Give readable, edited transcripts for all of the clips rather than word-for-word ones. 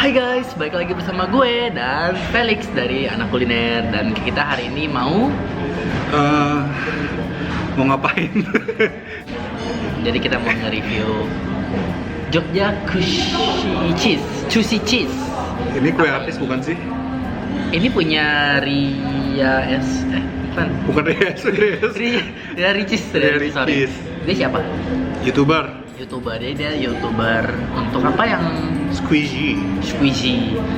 Hai guys, balik lagi bersama gue dan Felix dari Anak Kuliner. Dan kita hari ini mau ngapain? Jadi kita mau nge-review Jogja Juicy Cheese. Ini kue artis bukan sih? Ini punya Bukan Rias. Ria Ricis. Sorry. Dia siapa? YouTuber Dia YouTuber untuk apa yang Squeezy.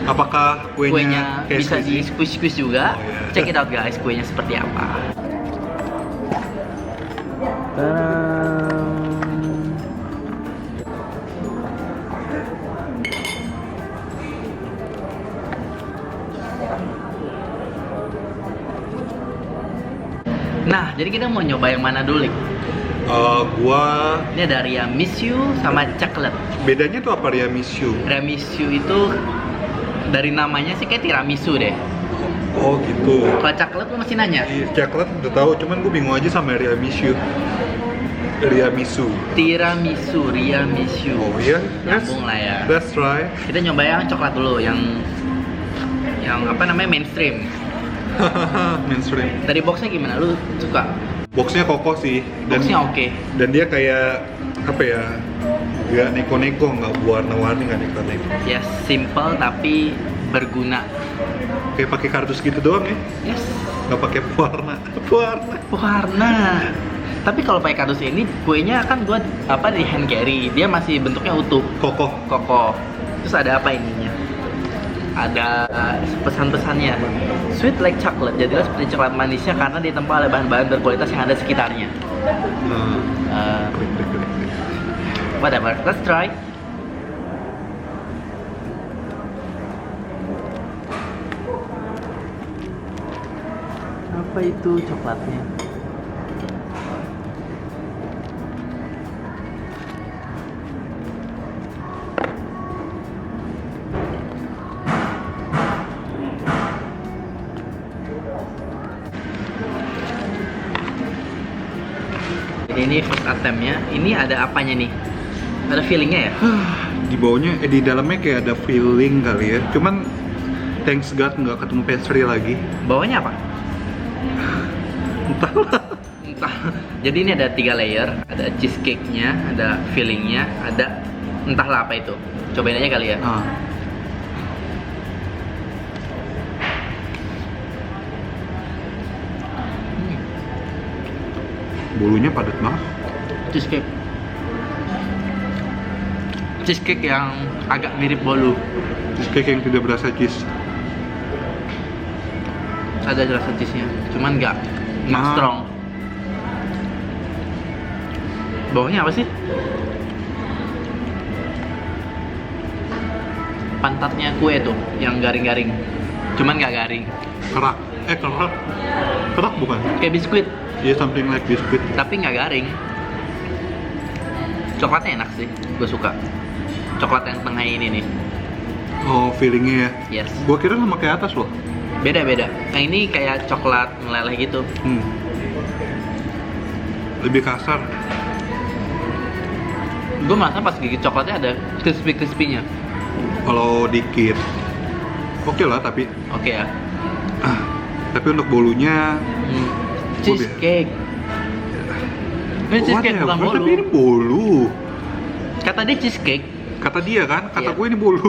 Apakah kuenya kayak bisa di squeezy? squeeze juga? Oh, iya. Check it out guys, kuenya seperti apa. Nah, jadi kita mau nyoba yang mana dulu, Lik? Ini ada tiramisu sama coklat. Bedanya tuh apa tiramisu? Tiramisu itu dari namanya sih kayak tiramisu deh. Oh gitu. Kalau coklat lu masih nanya? Coklat udah tahu, cuman gue bingung aja sama tiramisu. Tiramisu. Oh iya? Nyambung lah ya. Let's try. Kita nyoba yang coklat dulu, yang apa namanya mainstream. Mainstream. Dari boxnya gimana? Lu suka? Boxnya kokoh sih. Boxnya oke. Dan dia kayak apa ya? Gak neko-neko, nggak warna-warni, nggak neko-neko. Ya simple tapi berguna. Kayak pakai kardus gitu doang ya? Yes. Nggak pakai Warna. Tapi kalau pakai kardus ini kuenya kan gua di hand carry, dia masih bentuknya utuh. Kokoh. Terus ada apa ininya? Ada pesan-pesannya. Sweet like chocolate, jadilah seperti coklat manisnya karena ditempa oleh bahan-bahan berkualitas yang ada sekitarnya. Whatever, let's try. Apa itu coklatnya? Ini first attempt-nya. Ini ada apanya nih? Ada feelingnya ya? Di bawahnya, di dalamnya kayak ada feeling kali ya. Cuman thanks God nggak ketemu pastry lagi. Bawahnya apa? Entah. Jadi ini ada 3 layer. Ada cheesecake-nya, ada filling-nya, ada entahlah apa itu. Cobain aja kali ya. Bulunya padat banget. Cheesecake yang agak mirip bolu. Cheesecake yang tidak berasa cheese. Ada rasa cheese-nya, cuman nggak strong. Bawahnya apa sih? Pantatnya kue tuh, yang garing-garing. Cuman nggak garing. Kerak. Kerak bukan? Kayak biskuit. Yeah, something like biscuit. Tapi nggak garing. Coklatnya enak sih, gue suka. Coklat yang tengah ini nih. Oh, feelingnya ya? Yes. Gua kira sama kayak atas loh. Beda. Yang ini kayak coklat meleleh gitu. Lebih kasar. Gue merasa pas gigit coklatnya ada crispy-crispy-nya. Kalau dikit, oke lah tapi. Oke ya. Tapi untuk bolunya. Cheesecake. Ini cheesecake bukan bolu. Tapi ini bolu. Kata dia cheesecake. Kata dia kan, kata Iya. gue ini bolu.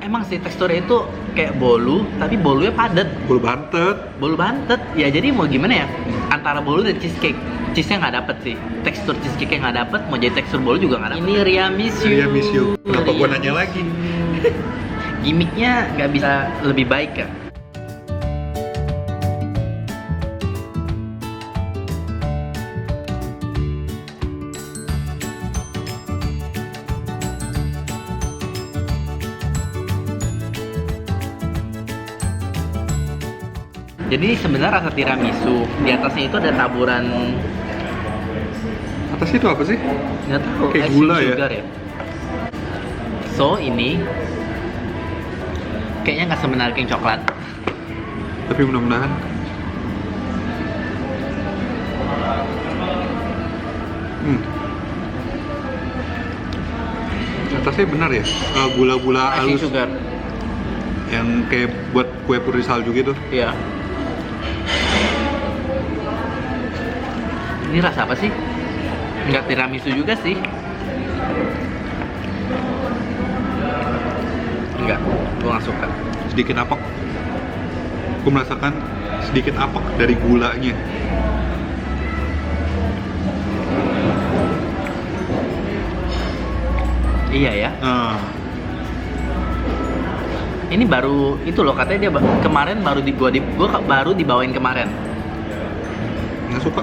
Emang sih teksturnya itu kayak bolu, tapi bolunya padat. Bolu bantet. Bolu bantet. Ya jadi mau gimana ya? Antara bolu dan cheesecake. Cheese-nya nggak dapet sih. Tekstur cheesecake-nya nggak dapet, mau jadi tekstur bolu juga nggak dapet. Ini tiramisu. Kenapa gue nanya lagi? Gimiknya nggak bisa lebih baik kan? Jadi sebenarnya rasa tiramisu, di atasnya itu ada taburan. Atasnya itu apa sih? Nggak tahu. Kayak icing gula ya? sugar ya. So ini kayaknya nggak semenarik yang coklat. Tapi mudah-mudahan. Atasnya benar ya, gula-gula Icing halus sugar. yang kayak buat kue putri salju gitu. Iya. Ini rasa apa sih? Enggak tiramisu juga sih. Enggak, gue nggak suka. Sedikit apek. Gue merasakan sedikit apek dari gulanya. Iya ya. Ini baru itu loh, katanya dia kemarin baru gua baru dibawain kemarin. Nggak suka.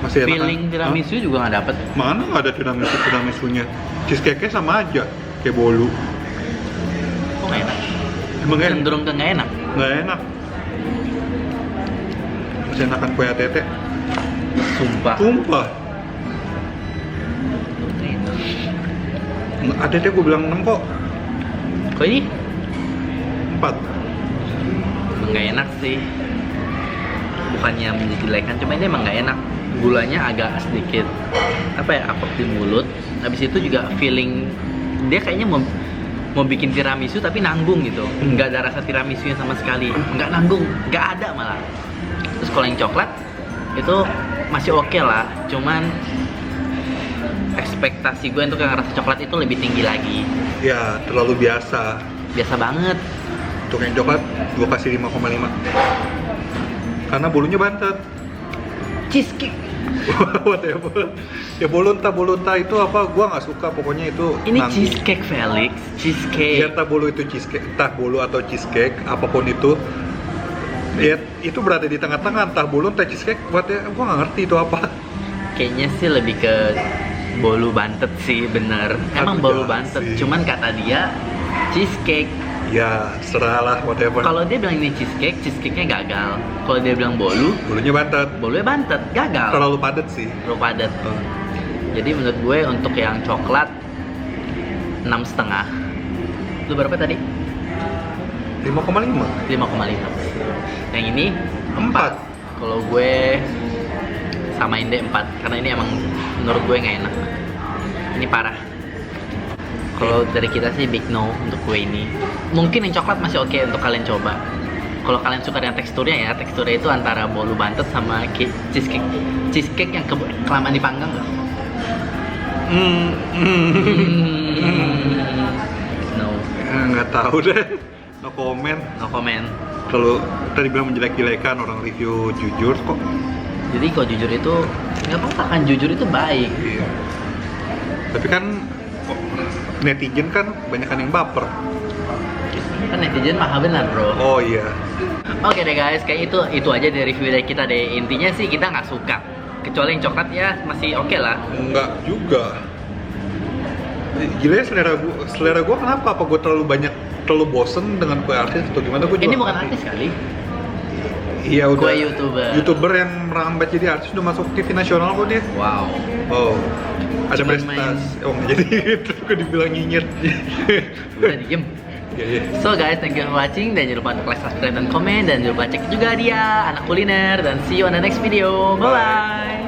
Masih enak. Feeling tiramisu juga nggak dapet. Mana nggak ada tiramisunya? Cheesecake-nya sama aja, kayak bolu. Kok nggak enak? Emang nggak enak? Cenderung ke nggak enak. Nggak enak. Masih enakan kue ATT. Sumpah. Sumpah. ATT gue bilang 6 kok. Kok ini 4. nggak enak sih. Bukannya menjelekkan, cuma ini emang nggak enak. Gulanya agak sedikit apa ya, apek di mulut. Habis itu juga feeling dia kayaknya mau bikin tiramisu tapi nanggung gitu. Nggak ada rasa tiramisunya sama sekali. Nggak nanggung, nggak ada malah. Terus kalau yang coklat itu masih oke lah, cuman ekspektasi gue untuk yang rasa coklat itu lebih tinggi lagi. Ya, terlalu biasa. Biasa banget. Untuk yang coklat, gue kasih 5,5. Karena bolunya bantet. Cheesecake. Whatever. Ya bolonta itu apa? Gue nggak suka. Pokoknya itu Ini nanggung. cheesecake Felix, cheesecake. Ya entah bolu itu cheesecake, entah bolu atau cheesecake, apapun itu. Ya itu berada di tengah-tengah, entah bolu entah cheesecake. Gue nggak ngerti itu apa. Kayaknya sih lebih ke bolu bantet sih, bener. Emang Aduh, bolu jangan bantet, sih. cuman kata dia cheesecake. Ya serahlah, whatever. Kalau dia bilang ini cheesecake, cheesecake-nya gagal. Kalau dia bilang bolu, Bolunya bantet. bolunya bantet, gagal. Terlalu padat sih. Terlalu padat. Jadi menurut gue untuk yang coklat 6,5. Lu berapa tadi? 5,5. 5,5. Yang ini 4. 4. Kalau gue samain deh 4 karena ini emang menurut gue nggak enak. Ini parah. Kalau dari kita sih big no untuk kue ini. Mungkin yang coklat masih oke untuk kalian coba. Kalau kalian suka dengan teksturnya ya, teksturnya itu antara bolu bantet sama cheesecake. Cheesecake yang kelamaan dipanggang nggak? No. Nggak tahu deh. No comment. No comment. Kalau tadi bilang menjelek-jelekan, orang review jujur kok. Jadi kalau jujur itu nggak apa-apa kan, jujur itu baik. Iya. Tapi kan netizen kan banyak yang baper. Kan netizen mahal benar bro. Oh iya. Oke deh guys, kayak itu aja dari review dari kita deh. Intinya sih kita nggak suka. Kecuali yang coklat ya masih oke lah. Enggak juga. Gila ya selera gua kenapa? Apa gua terlalu bosen dengan kue artis atau gimana? Gua juga Ini bukan ngerti. artis kali. Iya udah. Kue YouTuber. Yang merambat jadi artis udah masuk TV nasional kok dia. Wow. Oh. Ada Cuman prestasi. Oh nggak jadi itu gua dibilang nyinyir. Udah diem. Iya iya. So guys, thank you for watching. Dan jangan lupa untuk like, subscribe, dan komen. Dan jangan lupa cek juga dia anak kuliner. Dan see you on the next video. Bye bye.